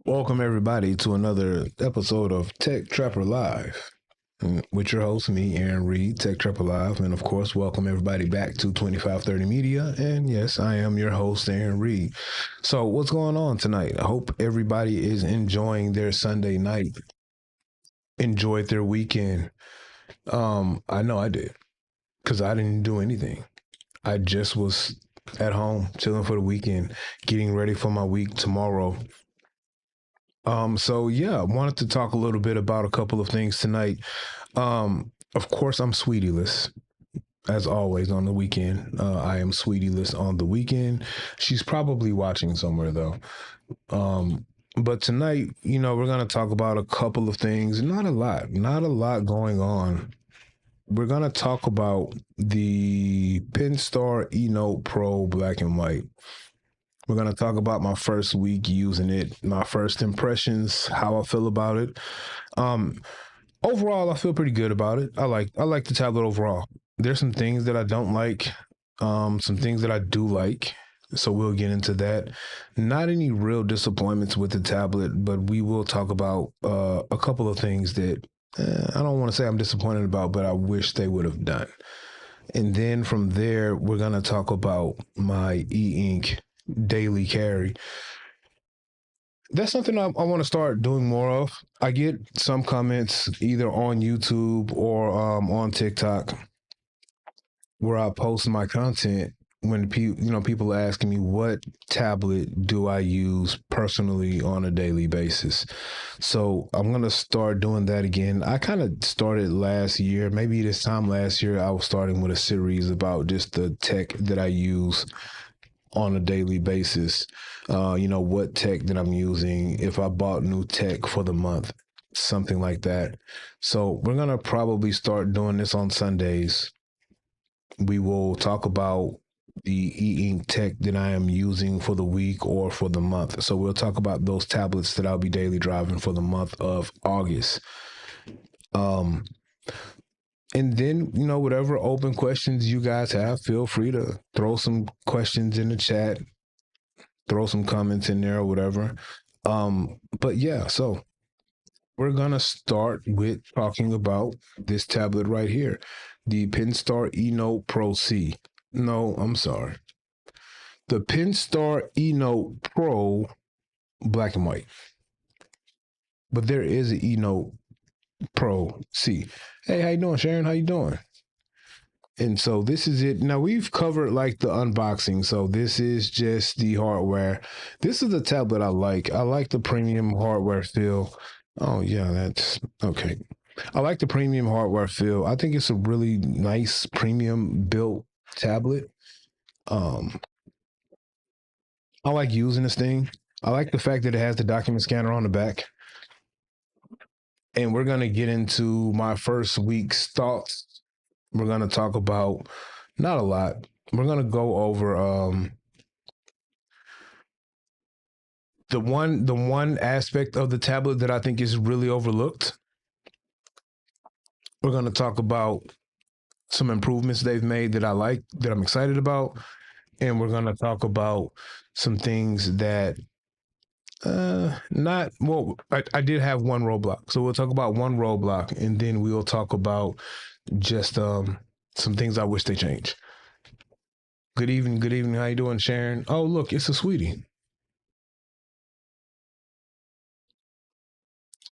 Welcome everybody to another episode of Tech Trapper Live. With your host, me, Aaron Reed, Tech Trapper Live. And of course, welcome everybody back to 2530 Media. And yes, I am your host, Aaron Reed. So what's going on tonight? I hope everybody is enjoying their Sunday night, enjoyed their weekend. I know I did, because I didn't do anything. I just was at home chilling for the weekend, getting ready for my week tomorrow. So yeah, I wanted to talk a little bit about a couple of things tonight. Of course, I'm sweetieless as always on the weekend. I am sweetieless on the weekend. She's probably watching somewhere though. But tonight, we're gonna talk about a couple of things. Not a lot going on. We're gonna talk about the Penstar Enote Pro Black and White. We're going to talk about my first week using it, my first impressions, how I feel about it. Um, Overall, I feel pretty good about it. I like the tablet overall. There's some things that I don't like, some things that I do like. So we'll get into that. Not any real disappointments with the tablet, but we will talk about a couple of things that I don't want to say I'm disappointed about, but I wish they would have done. And then from there, we're going to talk about my Eink daily carry. That's something I want to start doing more of. I get some comments either on YouTube or on TikTok where I post my content when people asking me what tablet do I use personally on a daily basis. So I'm gonna start doing that again. I kind of started last year, maybe this time last year. I was starting with a series about just the tech that I use on a daily basis. What tech that I'm using, if I bought new tech for the month, something like that. So we're going to probably start doing this on Sundays. We will talk about the e-ink tech that I am using for the week or for the month. So we'll talk about those tablets that I'll be daily driving for the month of August. Um, and then, whatever open questions you guys have, feel free to throw some questions in the chat, throw some comments in there or whatever. But yeah, so we're gonna start with talking about this tablet right here, the Penstar Enote Pro C. No, I'm sorry. The Penstar Enote Pro Black and White. But there is an Enote Pro C. Hey, how you doing, Sharon? How you doing? And so this is it. Now we've covered like the unboxing. So this is just the hardware. This is the tablet I like. I like the premium hardware feel. Oh yeah, that's okay. I like the premium hardware feel. I think it's a really nice premium built tablet. Um, I like using this thing. I like the fact that it has the document scanner on the back. And we're gonna get into my first week's thoughts. We're gonna talk about not a lot. We're gonna go over the one aspect of the tablet that I think is really overlooked. We're gonna talk about some improvements they've made that I like, that I'm excited about, and we're gonna talk about some things that not well. I did have one roadblock, so we'll talk about one roadblock, and then we'll talk about just some things I wish they changed. Good evening, good evening. How you doing, Sharon? Oh, look, it's a sweetie.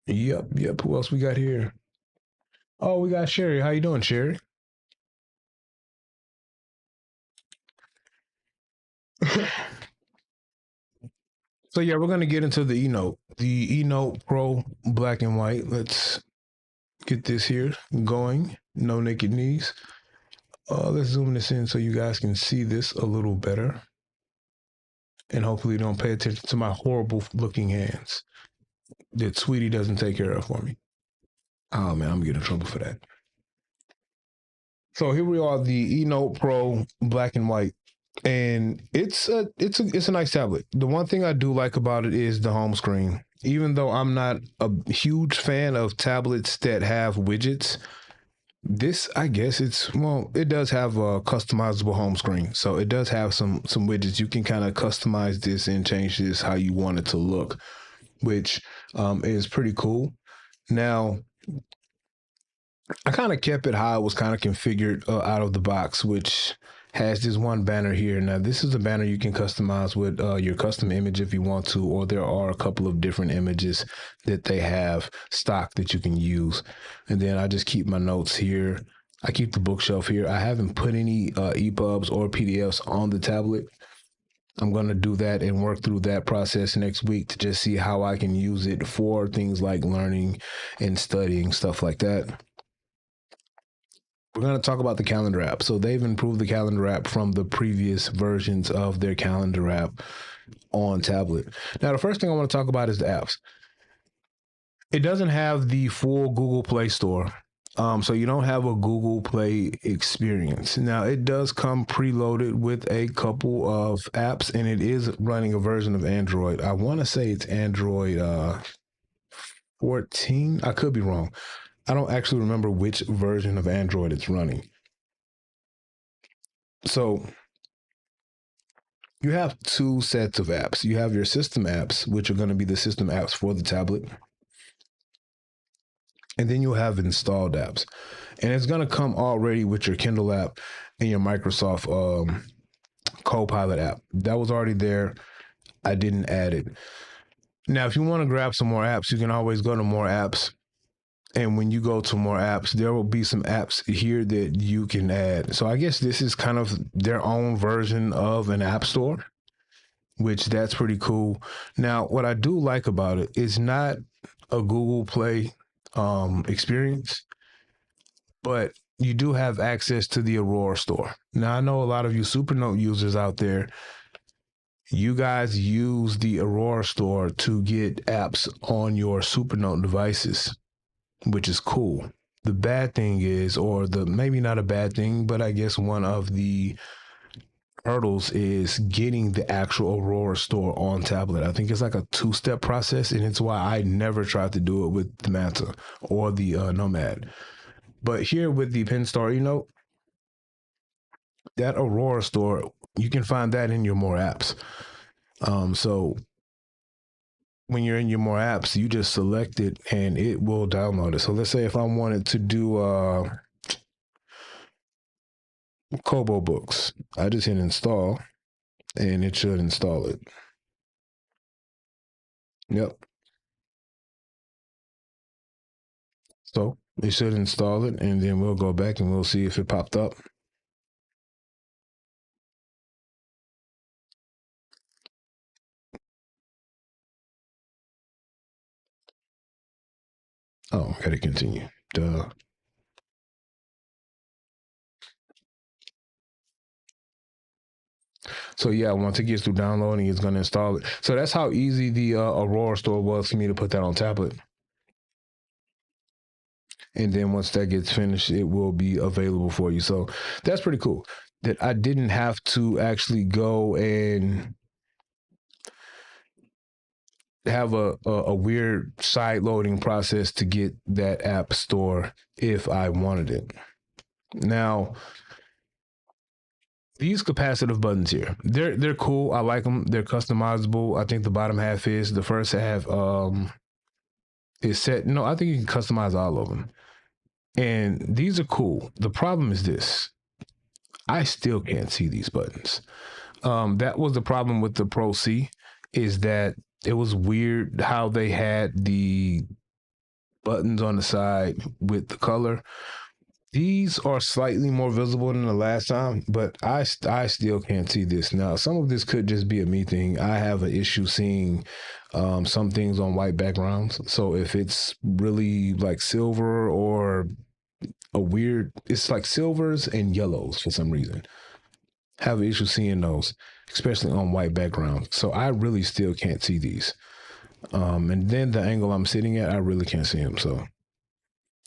Yep, yep. Who else we got here? Oh, we got Sherry. How you doing, Sherry? So yeah, we're gonna get into the Enote Pro Black and White. Let's get this here going. No naked knees. Let's zoom this in so you guys can see this a little better, and hopefully don't pay attention to my horrible looking hands that Sweetie doesn't take care of for me. Oh man, I'm getting in trouble for that. So here we are, the Enote Pro Black and White, and it's a nice tablet. The one thing I do like about it is the home screen. Even though I'm not a huge fan of tablets that have widgets, this I guess it does have a customizable home screen. So it does have some widgets. You can kind of customize this and change this how you want it to look. which is pretty cool. Now, I kind of kept it how it was kind of configured out of the box, which has this one banner here. Now, this is a banner you can customize with your custom image if you want to, or there are a couple of different images that they have stock that you can use. And then I just keep my notes here. I keep the bookshelf here. I haven't put any EPUBs or PDFs on the tablet. I'm going to do that and work through that process next week to just see how I can use it for things like learning and studying, stuff like that. We're going to talk about the calendar app. So they've improved the calendar app from the previous versions of their calendar app on tablet. Now, the first thing I want to talk about is the apps. It doesn't have the full Google Play Store. So you don't have a Google Play experience. Now, it does come preloaded with a couple of apps, and it is running a version of Android. I want to say it's Android 14. I could be wrong. I don't actually remember which version of Android it's running. So you have two sets of apps. You have your system apps, which are going to be the system apps for the tablet. And then you'll have installed apps. And it's going to come already with your Kindle app and your Microsoft Copilot app. That was already there. I didn't add it. Now, if you want to grab some more apps, you can always go to more apps. And when you go to more apps, there will be some apps here that you can add. So I guess this is kind of their own version of an app store, which that's pretty cool. Now, what I do like about it is not a Google Play experience, but you do have access to the Aurora store. Now, I know a lot of you Supernote users out there, you guys use the Aurora store to get apps on your Supernote devices, which is cool. The bad thing is, or the maybe not a bad thing, but I guess one of the hurdles is getting the actual Aurora store on tablet. I think it's like a two-step process, and it's why I never tried to do it with the Manta or the Nomad. But here with the Penstar Enote, that Aurora store, you can find that in your more apps. So when you're in your more apps, you just select it and it will download it. So let's say if I wanted to do Kobo books, I just hit install and it should install it. Yep. So it should install it, and then we'll go back and we'll see if it popped up. Oh, gotta continue. Duh. So yeah, once it gets through downloading, it's gonna install it. So that's how easy the Aurora store was for me to put that on tablet. And then once that gets finished, it will be available for you. So that's pretty cool. That I didn't have to actually go and have a weird side loading process to get that app store if I wanted it. Now, these capacitive buttons here, they're cool. I like them. They're customizable. I think the bottom half is. The first half is set. No, I think you can customize all of them. And these are cool. The problem is this. I still can't see these buttons. That was the problem with the Pro C, is that it was weird how they had the buttons on the side with the color. These are slightly more visible than the last time, but I still can't see this. Now, some of this could just be a me thing. I have an issue seeing some things on white backgrounds. So if it's really like silver or it's like silvers and yellows for some reason. Have an issue seeing those, especially on white background. So I really still can't see these. And then the angle I'm sitting at, I really can't see them. So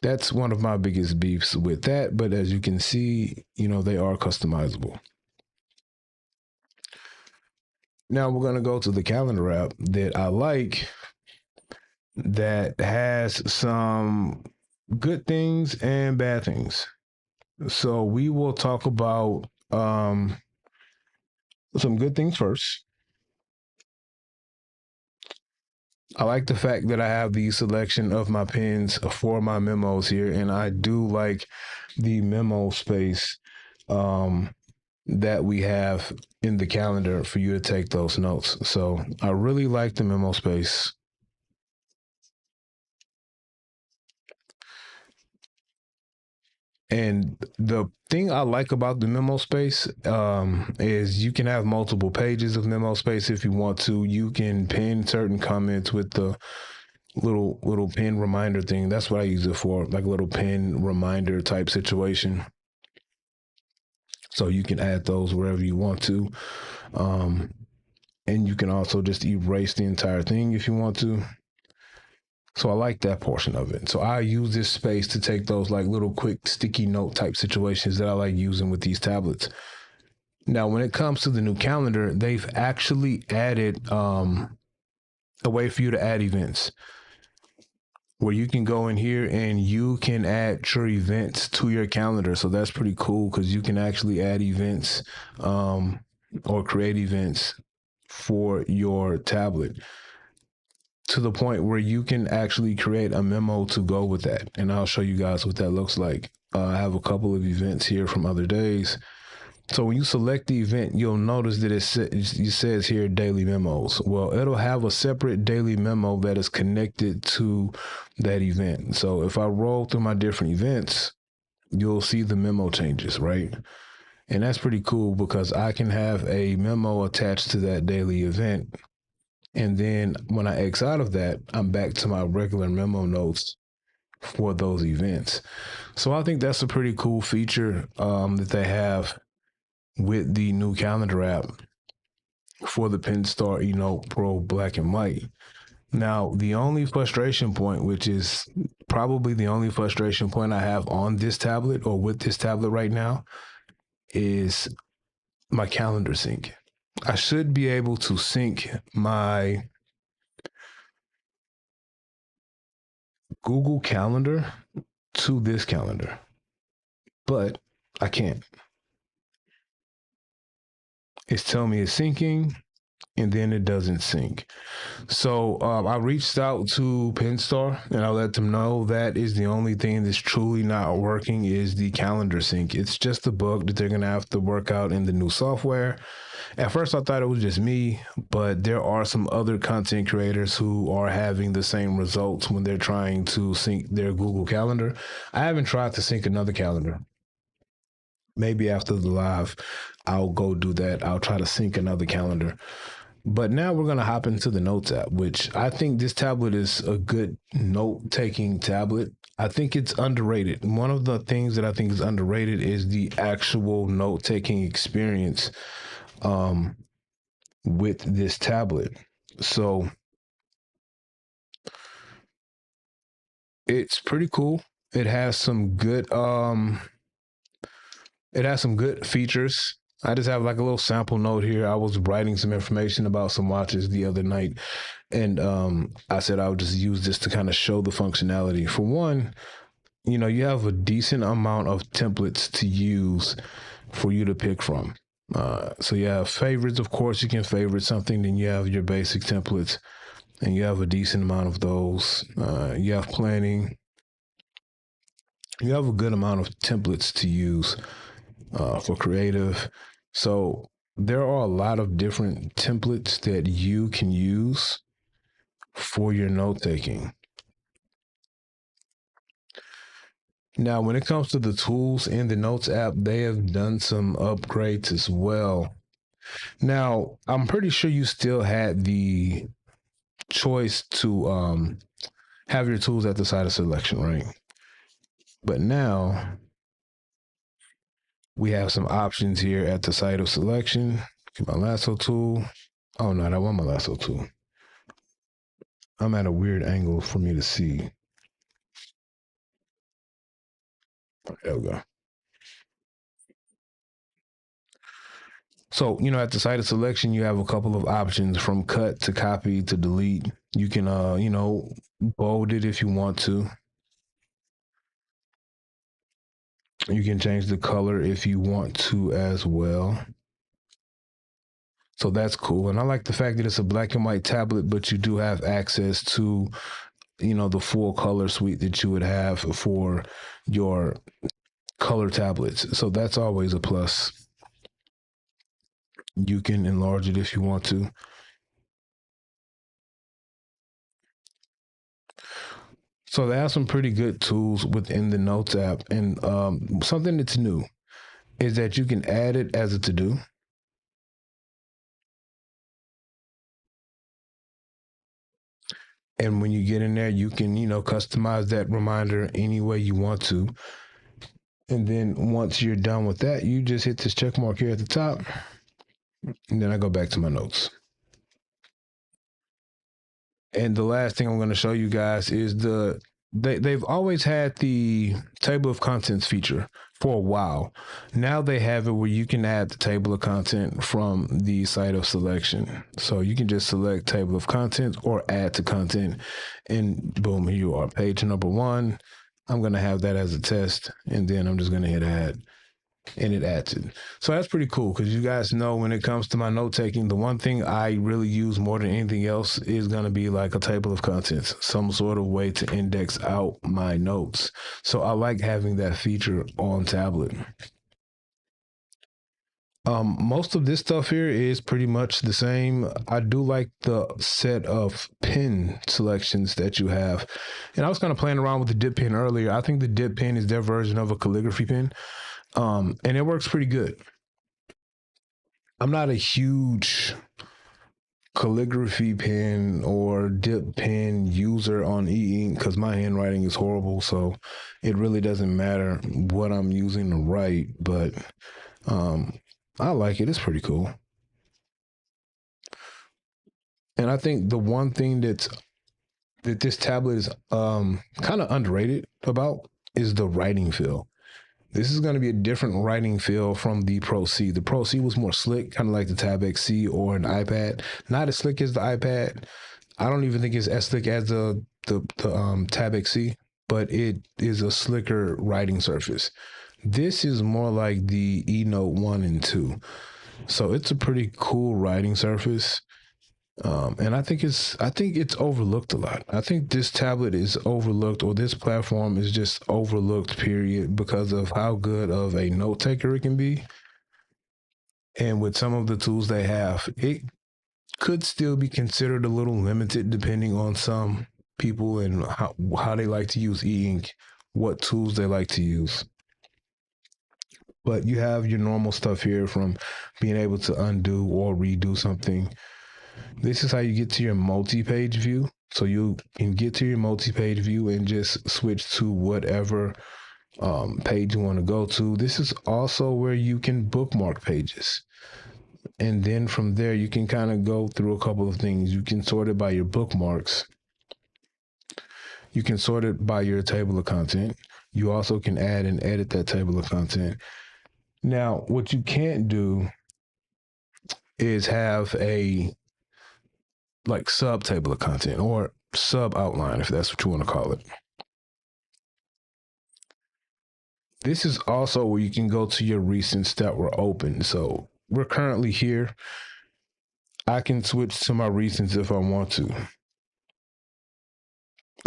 that's one of my biggest beefs with that. But as you can see, they are customizable. Now we're going to go to the calendar app that I like, that has some good things and bad things. So we will talk about some good things first. I like the fact that I have the selection of my pens for my memos here, and I do like the memo space um, that we have in the calendar for you to take those notes. So I really like the memo space. And the thing I like about the memo space is you can have multiple pages of memo space if you want to. You can pin certain comments with the little pin reminder thing. That's what I use it for, like a little pin reminder type situation. So you can add those wherever you want to. Um, and you can also just erase the entire thing if you want to. So I like that portion of it. So I use this space to take those like little quick sticky note type situations that I like using with these tablets. Now, when it comes to the new calendar, they've actually added a way for you to add events where you can go in here and you can add your events to your calendar. So that's pretty cool because you can actually add events or create events for your tablet to the point where you can actually create a memo to go with that. And I'll show you guys what that looks like. I have a couple of events here from other days. So when you select the event, you'll notice that it says here daily memos. Well, it'll have a separate daily memo that is connected to that event. So if I roll through my different events, you'll see the memo changes, right? And that's pretty cool because I can have a memo attached to that daily event. And then when I X out of that, I'm back to my regular memo notes for those events. So I think that's a pretty cool feature that they have with the new calendar app for the Penstar Enote Pro Black and White. Now, the only frustration point, which is probably the only frustration point I have on this tablet or with this tablet right now, is my calendar sync. I should be able to sync my Google Calendar to this calendar, but I can't. It's telling me it's syncing and then it doesn't sync. So I reached out to Penstar and I let them know that is the only thing that's truly not working is the calendar sync. It's just a bug that they're going to have to work out in the new software. At first, I thought it was just me, but there are some other content creators who are having the same results when they're trying to sync their Google Calendar. I haven't tried to sync another calendar. Maybe after the live, I'll go do that. I'll try to sync another calendar. But now we're going to hop into the Notes app, which I think this tablet is a good note taking tablet. I think it's underrated. One of the things that I think is underrated is the actual note taking experience with this tablet. So it's pretty cool. It has some good features. I just have like a little sample note here. I was writing some information about some watches the other night, and I said I would just use this to kind of show the functionality. For one, you have a decent amount of templates to use for you to pick from. So you have favorites, of course, you can favorite something, then you have your basic templates, and you have a decent amount of those. You have planning. You have a good amount of templates to use for creative. So there are a lot of different templates that you can use for your note taking. Now, when it comes to the tools in the Notes app, they have done some upgrades as well. Now, I'm pretty sure you still had the choice to have your tools at the side of selection, right? But now we have some options here at the site of selection. Get my lasso tool. Oh no, that wasn't my lasso tool. I'm at a weird angle for me to see. There we go. So, at the site of selection, you have a couple of options from cut to copy to delete. You can, bold it if you want to. You can change the color if you want to as well. So that's cool. And I like the fact that it's a black and white tablet, but you do have access to, the full color suite that you would have for your color tablets. So that's always a plus. You can enlarge it if you want to. So they have some pretty good tools within the Notes app. And something that's new is that you can add it as a to do. And when you get in there, you can, customize that reminder any way you want to. And then once you're done with that, you just hit this check mark here at the top. And then I go back to my notes. And the last thing I'm going to show you guys is they've always had the table of contents feature for a while. Now they have it where you can add the table of content from the site of selection. So you can just select table of contents or add to content, and boom, here you are, page number 1. I'm going to have that as a test, and then I'm just going to hit add, and it adds it. So that's pretty cool because you guys know when it comes to my note taking, the one thing I really use more than anything else is going to be like a table of contents, some sort of way to index out my notes. So I like having that feature on tablet. Most of this stuff here is pretty much the same. I do like the set of pen selections that you have. And I was kind of playing around with the dip pen earlier. I think the dip pen is their version of a calligraphy pen. And it works pretty good. I'm not a huge calligraphy pen or dip pen user on e-ink because my handwriting is horrible, so it really doesn't matter what I'm using to write, but I like it. It's pretty cool. And I think the one thing that this tablet is kind of underrated about is the writing feel. This is going to be a different writing feel from the Pro C. The Pro C was more slick, kind of like the Tab XC or an iPad. Not as slick as the iPad. I don't even think it's as slick as the Tab XC, but it is a slicker writing surface. This is more like the Enote 1 and 2. So it's a pretty cool writing surface. And I think it's overlooked a lot. I think this tablet is overlooked, or this platform is just overlooked, period, because of how good of a note taker it can be. And with some of the tools they have, it could still be considered a little limited depending on some people and how they like to use e-ink, what tools they like to use. But you have your normal stuff here, from being able to undo or redo something. This is how you get to your multi-page view. So you can get to your multi-page view and just switch to whatever page you want to go to. This is also where you can bookmark pages. And then from there, you can kind of go through a couple of things. You can sort it by your bookmarks. You can sort it by your table of content. You also can add and edit that table of content. Now, what you can't do is have a like sub table of content or sub outline, if that's what you want to call it. This is also where you can go to your recents that were open. So we're currently here. I can switch to my recents if I want to.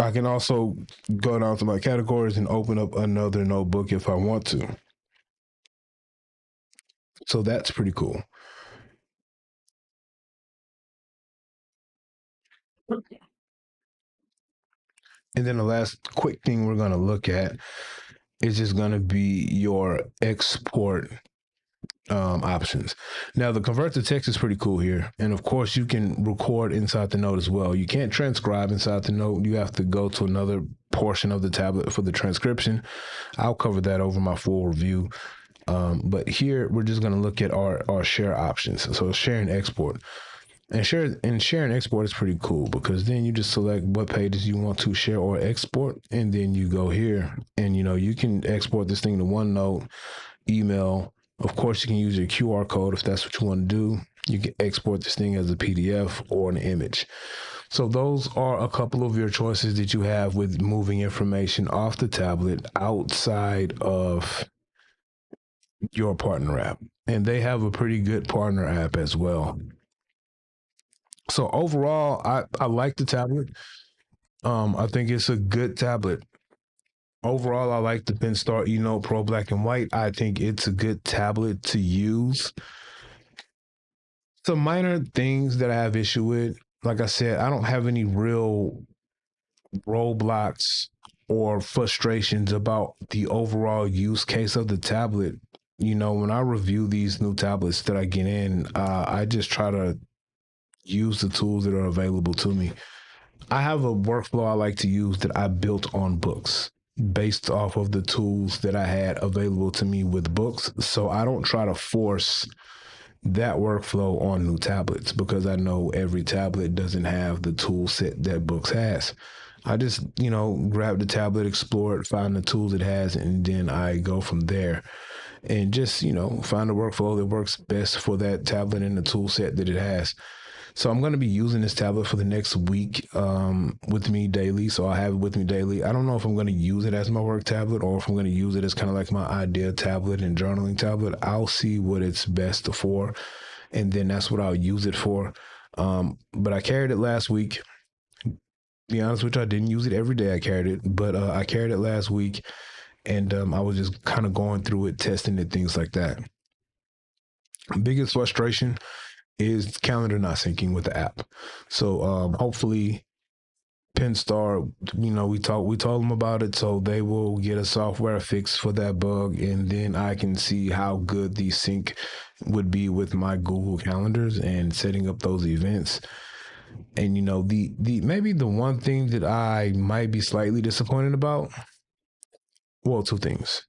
I can also go down to my categories and open up another notebook if I want to. So that's pretty cool. And then the last quick thing we're going to look at is just going to be your export options. Now, the convert to text is pretty cool here. And of course, you can record inside the note as well. You can't transcribe inside the note. You have to go to another portion of the tablet for the transcription. I'll cover that over my full review. But here, we're just going to look at our share options. So share and export. And share and export is pretty cool because then you just select what pages you want to share or export, and then you go here and you can export this thing to OneNote, email. Of course, you can use your QR code if that's what you want to do. You can export this thing as a PDF or an image. So those are a couple of your choices that you have with moving information off the tablet outside of your partner app. And they have a pretty good partner app as well. So overall, I like the tablet. I think it's a good tablet. Overall, I like the Penstar Enote Pro Black and White. I think it's a good tablet to use. Some minor things that I have issue with, like I said, I don't have any real roadblocks or frustrations about the overall use case of the tablet. You know, when I review these new tablets that I get in, I just try to use the tools that are available to me. I have a workflow I like to use that I built on books based off of the tools that I had available to me with books. So I don't try to force that workflow on new tablets because I know every tablet doesn't have the tool set that books has. I just, grab the tablet, explore it, find the tools it has, and then I go from there and just, find a workflow that works best for that tablet and the tool set that it has. So I'm going to be using this tablet for the next week with me daily. So I have it with me daily. I don't know if I'm going to use it as my work tablet or if I'm going to use it as kind of like my idea tablet and journaling tablet. I'll see what it's best for, and then that's what I'll use it for. But I carried it last week. Be honest with you, I didn't use it every day. I carried it, but I carried it last week, and I was just kind of going through it, testing it, things like that. Biggest frustration is calendar not syncing with the app. So hopefully Penstar, we told them about it, so they will get a software fix for that bug, and then I can see how good the sync would be with my Google calendars and setting up those events. And the maybe the one thing that I might be slightly disappointed about, well, two things.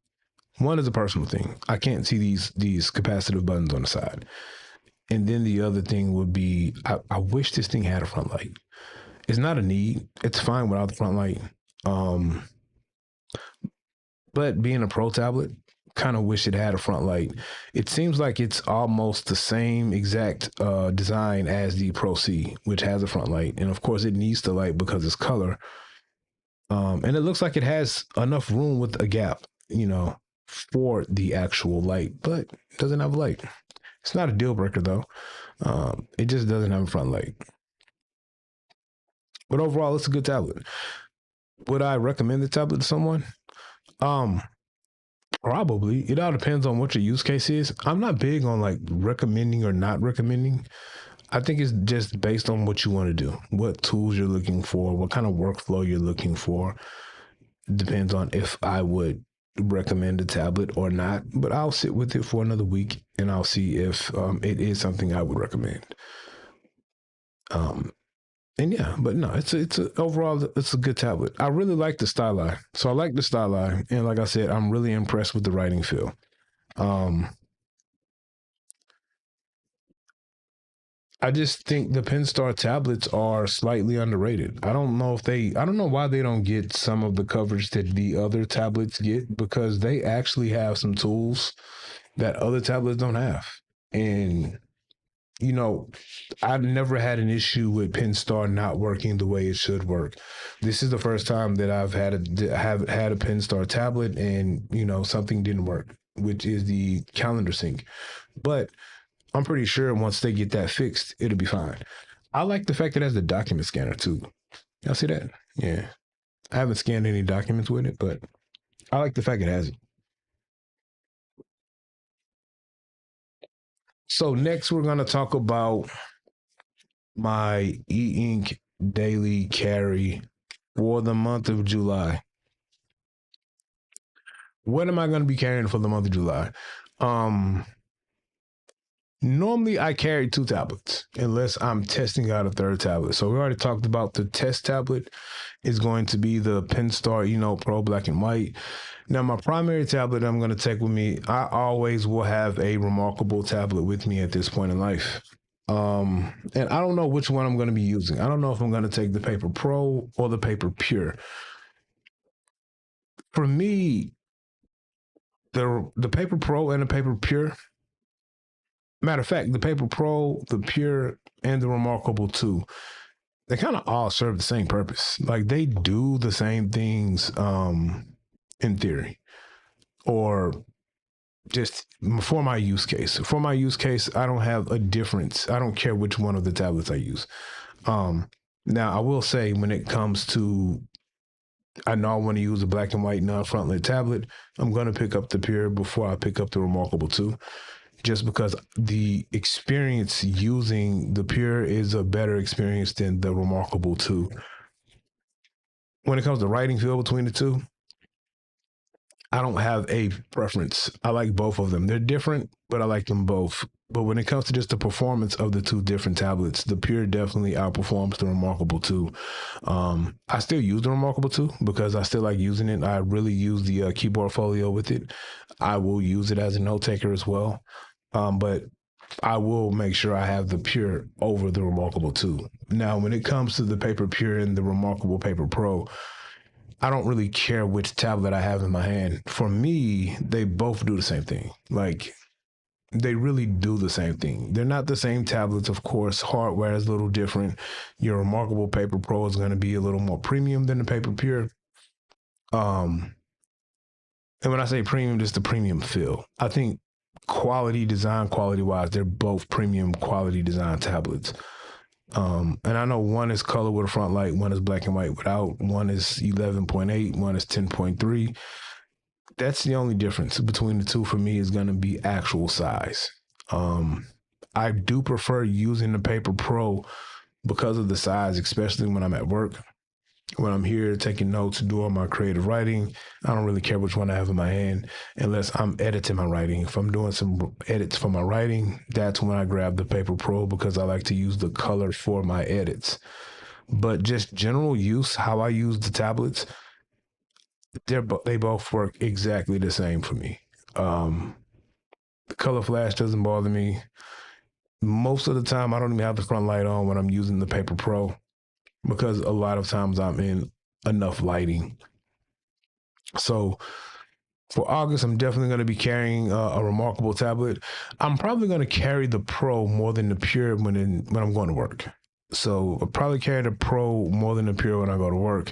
One is a personal thing. I can't see these capacitive buttons on the side. And then the other thing would be I wish this thing had a front light. It's not a need. It's fine without the front light. Um, but being a pro tablet, kind of wish it had a front light. It seems like it's almost the same exact design as the Pro C, which has a front light, and of course it needs the light because it's color. And it looks like it has enough room with a gap, for the actual light, but it doesn't have a light. It's not a deal breaker though. It just doesn't have a front light. But overall, it's a good tablet. Would I recommend the tablet to someone? Um, Probably. It all depends on what your use case is. I'm not big on like recommending or not recommending. I think it's just based on what you want to do, what tools you're looking for, what kind of workflow you're looking for. Depends on if I would recommend a tablet or not. But I'll sit with it for another week and I'll see if it is something I would recommend. Um, and yeah, but no, overall it's a good tablet. I really like the styli, so I like the styli, and like I said, I'm really impressed with the writing feel. Um, I just think the Penstar tablets are slightly underrated. I don't know why they don't get some of the coverage that the other tablets get because they actually have some tools that other tablets don't have. And you know, I've never had an issue with Penstar not working the way it should work. This is the first time that I've have had a Penstar tablet and something didn't work, which is the calendar sync. But I'm pretty sure once they get that fixed, it'll be fine. I like the fact that it has the document scanner too. Y'all see that? Yeah. I haven't scanned any documents with it, but I like the fact it has it. So next we're gonna talk about my e-ink daily carry for the month of July. What am I going to be carrying for the month of July? Um, Normally I carry two tablets unless I'm testing out a third tablet. So we already talked about the test tablet is going to be the Penstar Pro Black and White. Now my primary tablet I'm going to take with me, I always will have a remarkable tablet with me at this point in life. And I don't know which one I'm going to be using. I don't know if I'm going to take the Paper Pro or the Paper Pure. For me, the Paper Pro and the Paper Pure. Matter of fact, the Paper Pro, the Pure, and the Remarkable 2, they kind of all serve the same purpose. Like they do the same things in theory, or just for my use case. For my use case, I don't have a difference. I don't care which one of the tablets I use. Now, I will say when it comes to, I know I want to use a black and white non-frontlit tablet, I'm going to pick up the Pure before I pick up the Remarkable 2, just because the experience using the Pure is a better experience than the Remarkable 2. When it comes to writing feel between the two, I don't have a preference. I like both of them. They're different, but I like them both. But when it comes to just the performance of the two different tablets, the Pure definitely outperforms the Remarkable 2. I still use the Remarkable 2 because I still like using it. I really use the keyboard folio with it. I will use it as a note taker as well. But I will make sure I have the Pure over the Remarkable 2. Now, when it comes to the Paper Pure and the Remarkable Paper Pro, I don't really care which tablet I have in my hand. For me, they both do the same thing. Like, they really do the same thing. They're not the same tablets, of course. Hardware is a little different. Your Remarkable Paper Pro is going to be a little more premium than the Paper Pure. And when I say premium, just the premium feel. I think quality wise, they're both premium quality design tablets. And I know one is color with a front light, one is black and white without, one is 11.8, one is 10.3. That's the only difference between the two for me is going to be actual size. I do prefer using the Paper Pro because of the size, especially when I'm at work. When I'm here taking notes, doing my creative writing, I don't really care which one I have in my hand unless I'm editing my writing. If I'm doing some edits for my writing, that's when I grab the Paper Pro because I like to use the color for my edits. But just general use, how I use the tablets, they both work exactly the same for me. The color flash doesn't bother me. Most of the time, I don't even have the front light on when I'm using the Paper Pro because a lot of times I'm in enough lighting. So for August, I'm definitely going to be carrying a Remarkable tablet. I'm probably going to carry the Pro more than the Pure when I'm going to work. So I'll probably carry the Pro more than the Pure when I go to work,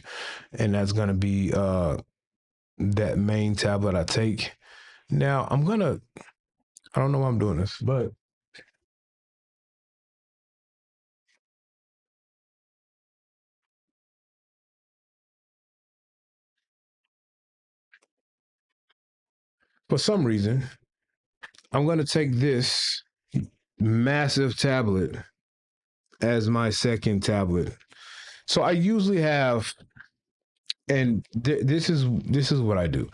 and that's going to be that main tablet I take. Now I don't know why I'm doing this, but for some reason, I'm going to take this massive tablet as my second tablet. So I usually have, and this is what I do.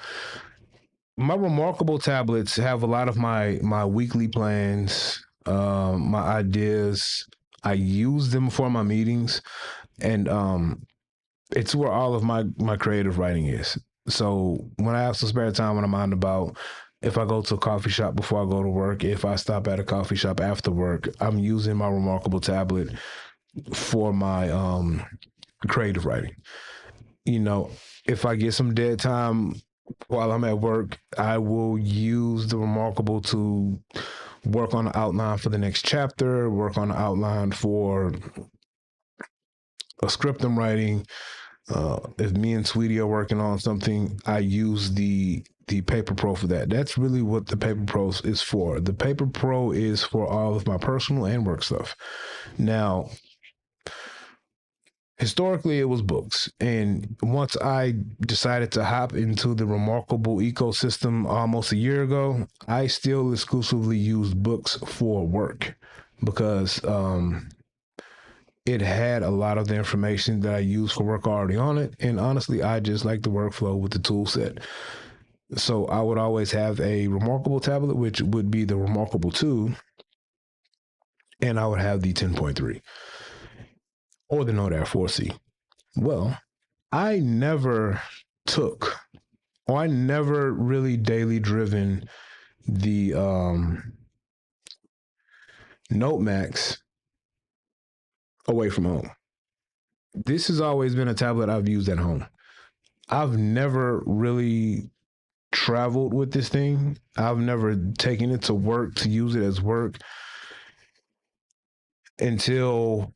My Remarkable tablets have a lot of my weekly plans, my ideas. I use them for my meetings, and it's where all of my creative writing is. So when I have some spare time when I'm out and about, if I go to a coffee shop before I go to work, if I stop at a coffee shop after work, I'm using my Remarkable tablet for my creative writing. You know, if I get some dead time while I'm at work, I will use the Remarkable to work on the outline for the next chapter, work on the outline for a script I'm writing. If me and Sweetie are working on something, I use the Paper Pro for that. That's really what the Paper Pro is for. The Paper Pro is for all of my personal and work stuff. Now, historically, it was books. And once I decided to hop into the Remarkable ecosystem almost a year ago, I still exclusively use books for work because it had a lot of the information that I use for work already on it. And honestly, I just like the workflow with the tool set. So I would always have a Remarkable tablet, which would be the Remarkable 2, and I would have the 10.3 or the Note Air 4C. Well, I never took, or I never really daily driven the Note Max away from home. This has always been a tablet I've used at home. I've never really traveled with this thing. I've never taken it to work to use it as work until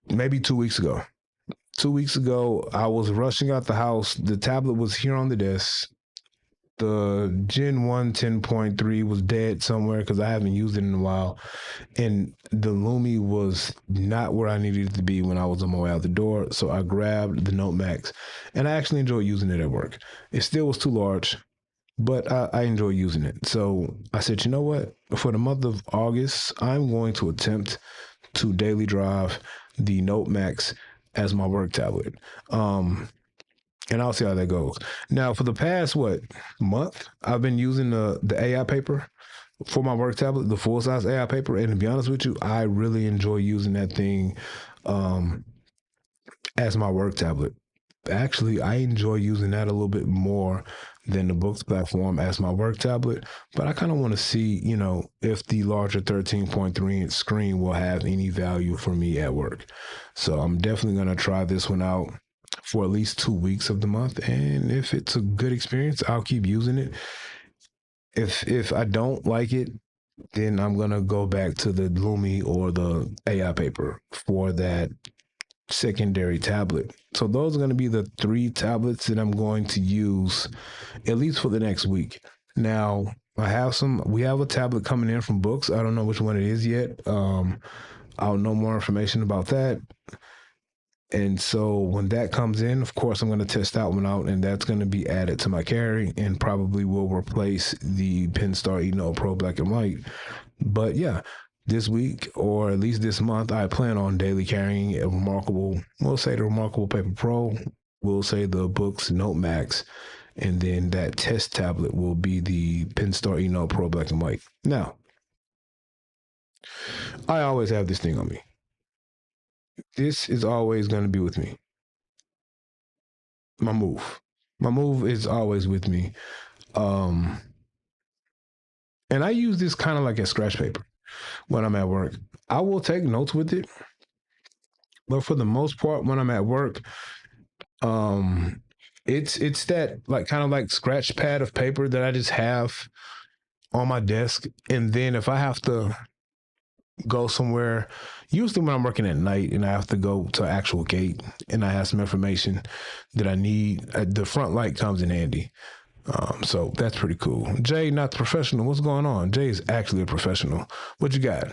maybe 2 weeks ago. 2 weeks ago, I was rushing out the house. The tablet was here on the desk. The Gen 1 10.3 was dead somewhere because I haven't used it in a while. And the Lumi was not where I needed it to be when I was on my way out the door. So I grabbed the Note Max and I actually enjoy using it at work. It still was too large, but I enjoy using it. So I said, you know what? For the month of August, I'm going to attempt to daily drive the Note Max as my work tablet. And I'll see how that goes. Now, for the past month, I've been using the AI paper for my work tablet, the full size AI paper. And to be honest with you, I really enjoy using that thing um, as my work tablet. Actually, I enjoy using that a little bit more than the books platform as my work tablet. But I kind of want to see, if the larger 13.3 inch screen will have any value for me at work. So I'm definitely going to try this one out for at least 2 weeks of the month. And if it's a good experience, I'll keep using it. If I don't like it, then I'm gonna go back to the Lumi or the AI paper for that secondary tablet. So those are going to be the three tablets that I'm going to use at least for the next week. Now, we have a tablet coming in from Books. I don't know which one it is yet. I'll know more information about that. And so when that comes in, of course, I'm going to test that one out, and that's going to be added to my carry and probably will replace the Penstar Enote Pro Black and White. But yeah, this week or at least this month, I plan on daily carrying we'll say the Remarkable Paper Pro, we'll say the Books Note Max, and then that test tablet will be the Penstar Enote Pro Black and White. Now, I always have this thing on me. This is always going to be with me. My move. My move is always with me. Um, and I use this kind of like a scratch paper when I'm at work. I will take notes with it, but for the most part, when I'm at work, um, it's that like kind of like scratch pad of paper that I just have on my desk, and then if I have to go somewhere, usually when I'm working at night and I have to go to an actual gate and I have some information that I need, the front light comes in handy. So that's pretty cool. Jay, not the professional. What's going on? Jay is actually a professional. What you got?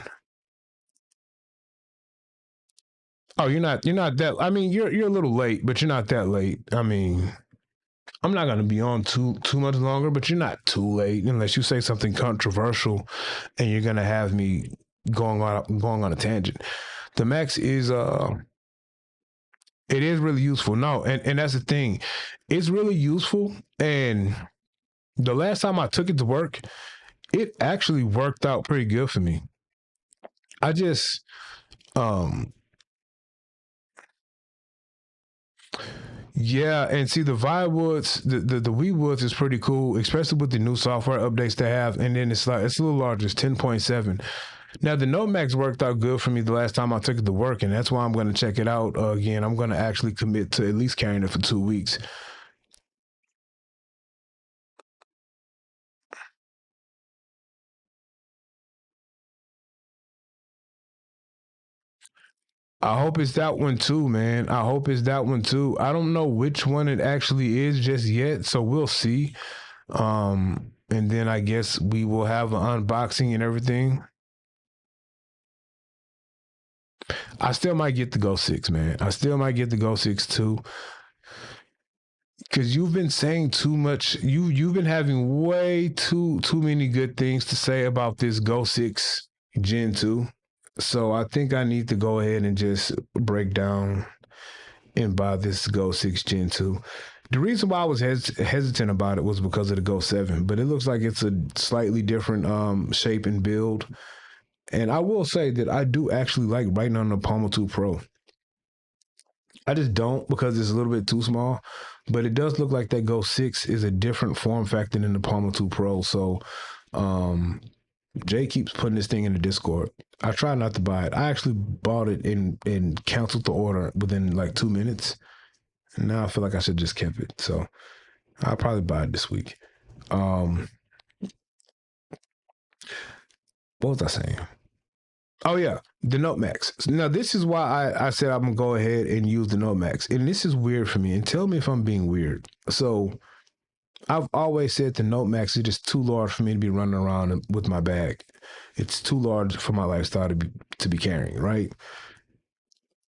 Oh, you're not that. I mean, you're a little late, but you're not that late. I mean, I'm not gonna be on too much longer, but you're not too late unless you say something controversial, and you're gonna have me going on a tangent. The Max is it is really useful. No, and that's the thing, it's really useful. And the last time I took it to work, it actually worked out pretty good for me. I just um yeah, and see the Woods, the Wii Woods is pretty cool, especially with the new software updates they have. And then it's a little larger, it's 10.7. Now the Note Max worked out good for me the last time I took it to work, and that's why I'm going to check it out again. I'm going to actually commit to at least carrying it for 2 weeks. I hope it's that one too, man. I hope it's that one too. I don't know which one it actually is just yet, so we'll see. And then I guess we will have an unboxing and everything. I still might get the Go 6, man. I still might get the Go 6 too. Because you've been saying too much. You've been having way too many good things to say about this Go 6 Gen 2. So I think I need to go ahead and just break down and buy this Go 6 Gen 2. The reason why I was hesitant about it was because of the Go 7, but it looks like it's a slightly different shape and build. And I will say that I do actually like writing on the Palma 2 Pro. I just don't because it's a little bit too small, but it does look like that Go 6 is a different form factor than the Palma 2 Pro. So um, Jay keeps putting this thing in the Discord. I try not to buy it. I actually bought it and canceled the order within like 2 minutes. And now I feel like I should just keep it. So I'll probably buy it this week. Um, what was I saying? Oh yeah, the Note Max. Now this is why I said I'm gonna go ahead and use the Note Max. And this is weird for me. And tell me if I'm being weird. So I've always said the Note Max is just too large for me to be running around with my bag. It's too large for my lifestyle to be carrying, right?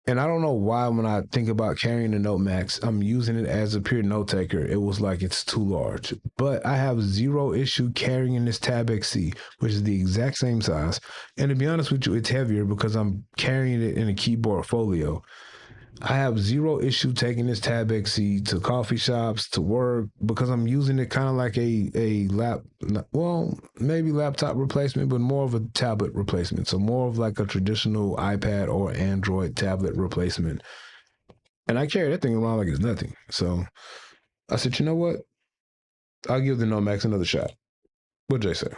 And I don't know why when I think about carrying the Note Max, I'm using it as a pure note taker. It was like it's too large. But I have zero issue carrying this Tab XC, which is the exact same size. And to be honest with you, it's heavier because I'm carrying it in a keyboard folio. I have zero issue taking this Tab XC to coffee shops, to work, because I'm using it kind of like well, maybe laptop replacement, but more of a tablet replacement. So more of like a traditional iPad or Android tablet replacement. And I carry that thing around like it's nothing. So I said, you know what? I'll give the Nomax another shot. What'd Jay say?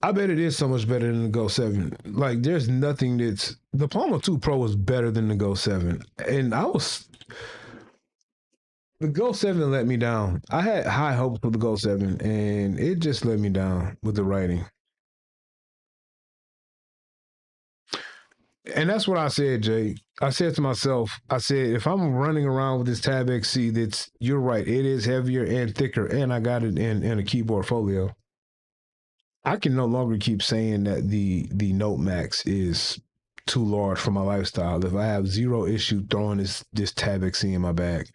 I bet it is so much better than the Go 7. Like, there's nothing that's. The Palma 2 Pro is better than the Go 7. And The Go 7 let me down. I had high hopes for the Go 7, and it just let me down with the writing. And that's what I said, Jay. I said to myself, I said, if I'm running around with this Tab XC, you're right, it is heavier and thicker, and I got it in a keyboard folio. I can no longer keep saying that the Note Max is too large for my lifestyle if I have zero issue throwing this Tab XC in my bag.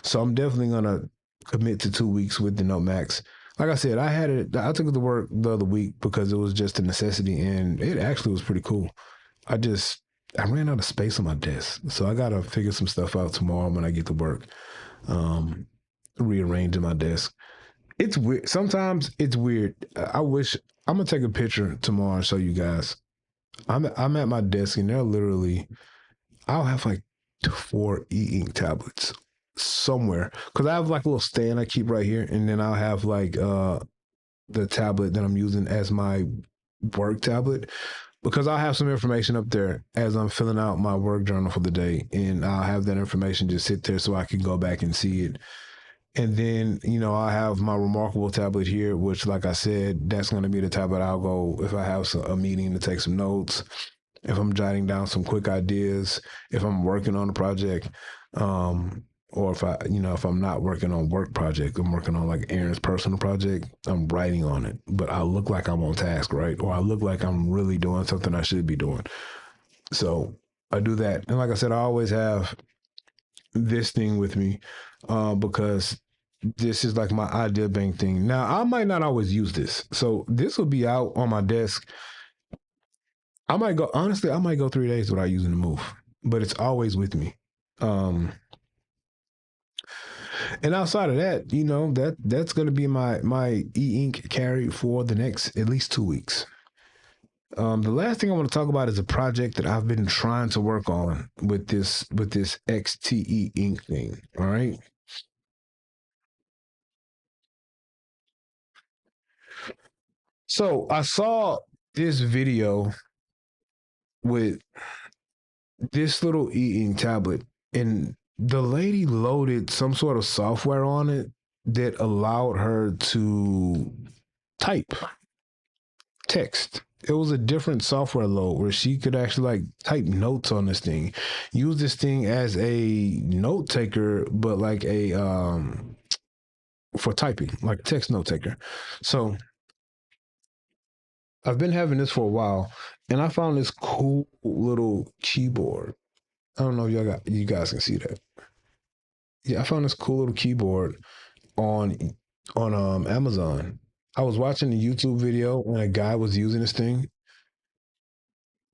So I'm definitely gonna commit to 2 weeks with the Note Max. Like I said, I took it to work the other week because it was just a necessity, and it actually was pretty cool. I just I ran out of space on my desk, so I gotta figure some stuff out tomorrow when I get to work. Um, Rearranging my desk. It's weird. Sometimes it's weird. I wish I'm gonna take a picture tomorrow and show you guys. I'm at my desk and they're literally I'll have like four e-ink tablets somewhere because I have like a little stand I keep right here, and then I'll have like the tablet that I'm using as my work tablet because I'll have some information up there as I'm filling out my work journal for the day, and I'll have that information just sit there so I can go back and see it. And then, I have my Remarkable tablet here, which, like I said, that's going to be the tablet I'll go if I have a meeting to take some notes, if I'm jotting down some quick ideas, if I'm working on a project, or if I'm not working on work project, I'm working on like Aaron's personal project, I'm writing on it, but I look like I'm on task, right? Or I look like I'm really doing something I should be doing. So I do that. And like I said, I always have this thing with me because this is like my idea bank thing. Now, I might not always use this. So this will be out on my desk. I might go 3 days without using the move, but it's always with me. Um, and outside of that, that's going to be my e-ink carry for the next at least 2 weeks. The last thing I want to talk about is a project that I've been trying to work on with this XTE ink thing. All right. So I saw this video with this little e-ink tablet, and the lady loaded some sort of software on it that allowed her to type text. It was a different software load where she could actually like type notes on this thing, use this thing as a note taker, but like a for typing, like a text note taker. So I've been having this for a while, and I found this cool little keyboard. I don't know if you guys can see that. Yeah, I found this cool little keyboard on Amazon. I was watching a YouTube video when a guy was using this thing.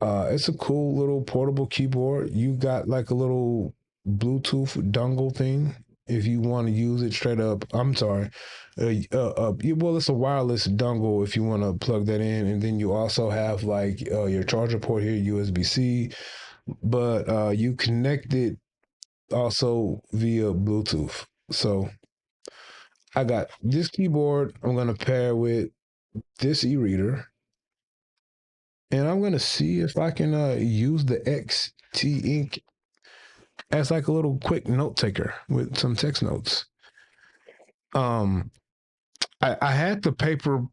It's a cool little portable keyboard. You got like a little Bluetooth dongle thing if you want to use it straight up. I'm sorry. Well, it's a wireless dongle if you want to plug that in, and then you also have like your charger port here, USB C. But you connect it also via Bluetooth. So I got this keyboard I'm gonna pair with this e-reader, and I'm gonna see if I can use the XT ink as like a little quick note taker with some text notes. Um, I had the Paper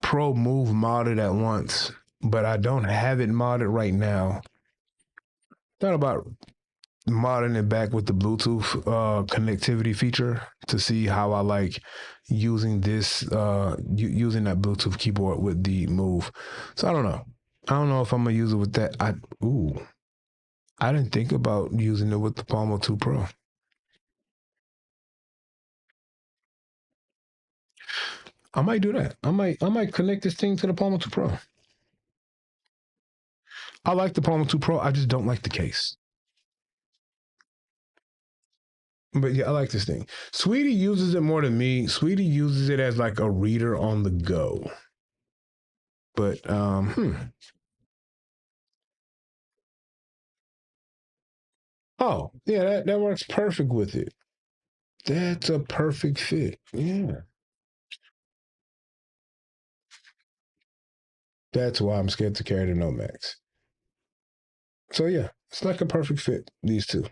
Pro Move modded at once, but I don't have it modded right now. Thought about modding it back with the Bluetooth connectivity feature to see how I like using this using that Bluetooth keyboard with the Move. So I don't know. I don't know if I'm gonna use it with that. Ooh, I didn't think about using it with the Palmo 2 Pro. I might do that. I might connect this thing to the Palmo 2 Pro. I like the Palmo 2 Pro. I just don't like the case. But yeah, I like this thing. Sweetie uses it more than me. Sweetie uses it as like a reader on the go. But oh, yeah, that works perfect with it. That's a perfect fit. Yeah. That's why I'm scared to carry the Nomax. So yeah, it's like a perfect fit, these two.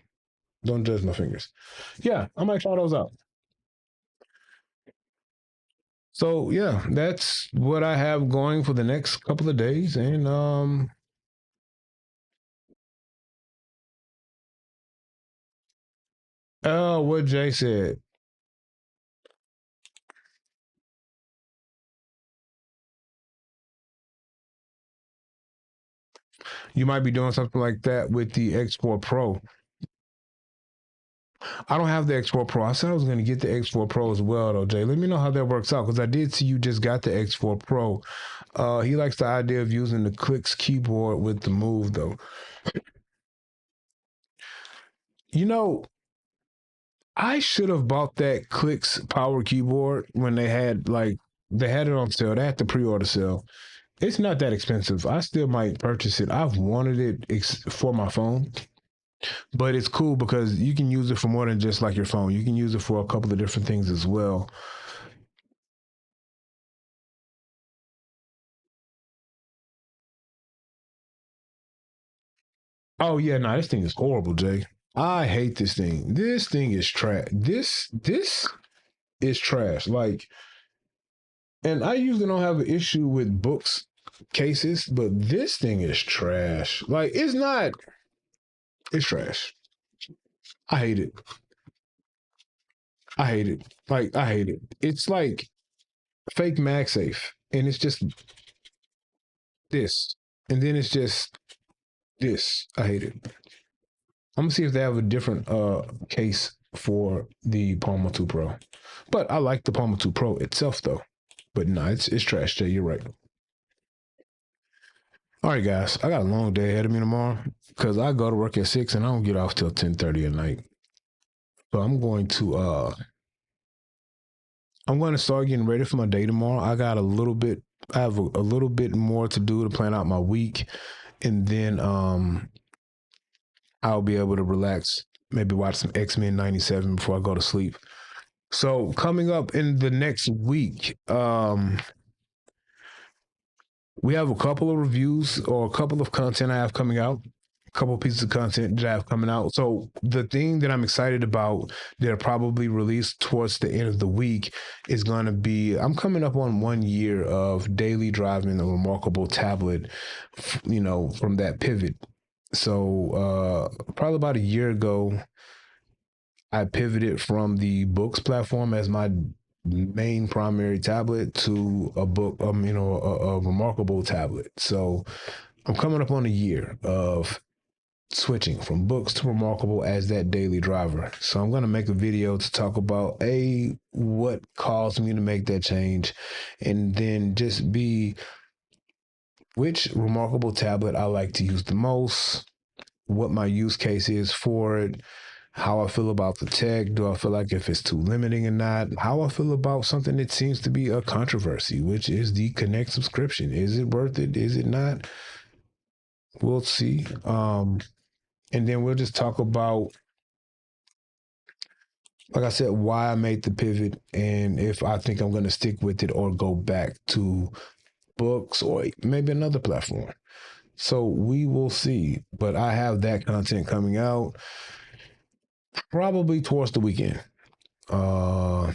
Don't judge my fingers. Yeah, I might try those out. So yeah, that's what I have going for the next couple of days. And oh, what Jay said. You might be doing something like that with the X4 Pro. I don't have the X4 Pro. I said I was going to get the X4 Pro as well, though, Jay. Let me know how that works out because I did see you just got the X4 Pro. He likes the idea of using the clicks keyboard with the Move, though. You know, I should have bought that clicks power keyboard when they had it on sale. They had the pre-order sale. It's not that expensive. I still might purchase it. I've wanted it for my phone, but it's cool because you can use it for more than just like your phone. You can use it for a couple of different things as well. Oh yeah, no, this thing is horrible, Jay. I hate this thing. This thing is trash. This is trash. Like, and I usually don't have an issue with books cases, but this thing is trash. Like, it's not. It's trash. I hate it. I hate it. Like, I hate it. It's like fake MagSafe, and it's just this, and then it's just this. I hate it. I'm gonna see if they have a different case for the Palma 2 Pro. But I like the Palma 2 Pro itself though. But no, it's trash, Jay. You're right. All right, guys. I got a long day ahead of me tomorrow because I go to work at 6 and I don't get off till 10:30 at night. So I'm going to start getting ready for my day tomorrow. I have a little bit more to do to plan out my week, and then I'll be able to relax, maybe watch some X-Men 97 before I go to sleep. So coming up in the next week, we have a couple of reviews or a couple of content I have coming out, a couple of pieces of content that I have coming out. So the thing that I'm excited about that'll probably release towards the end of the week is going to be I'm coming up on 1 year of daily driving a remarkable tablet, from that pivot. So probably about a year ago, I pivoted from the books platform as my main primary tablet to a book, a remarkable tablet. So I'm coming up on a year of switching from books to remarkable as that daily driver. So I'm going to make a video to talk about what caused me to make that change, and then just be which remarkable tablet I like to use the most, what my use case is for it, how I feel about the tech. Do I feel like if it's too limiting or not? How I feel about something that seems to be a controversy, which is the Connect subscription. Is it worth it? Is it not? We'll see. And then we'll just talk about, like I said, why I made the pivot and if I think I'm going to stick with it or go back to books or maybe another platform. So we will see. But I have that content coming out probably towards the weekend. Uh,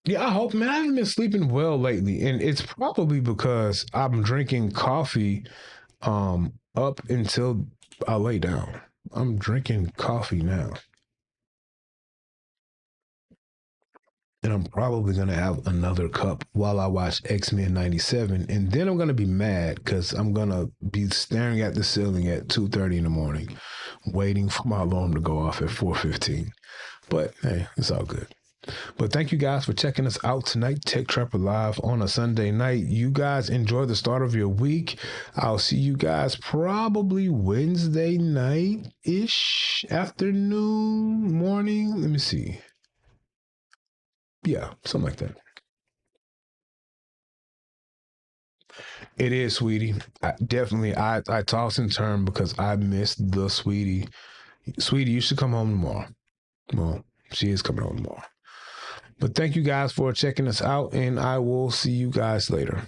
Yeah, I hope, man. I haven't been sleeping well lately, and it's probably because I'm drinking coffee up until I lay down. I'm drinking coffee now. And I'm probably going to have another cup while I watch X-Men 97. And then I'm going to be mad because I'm going to be staring at the ceiling at 2:30 in the morning, waiting for my alarm to go off at 4:15. But hey, it's all good. But thank you guys for checking us out tonight, Tech Trapper Live on a Sunday night. You guys enjoy the start of your week. I'll see you guys probably Wednesday night-ish, afternoon, morning. Let me see. Yeah, something like that. It is, sweetie. I toss and turn because I missed the sweetie. Sweetie, you should come home tomorrow. Well, she is coming home tomorrow. But thank you guys for checking us out, and I will see you guys later.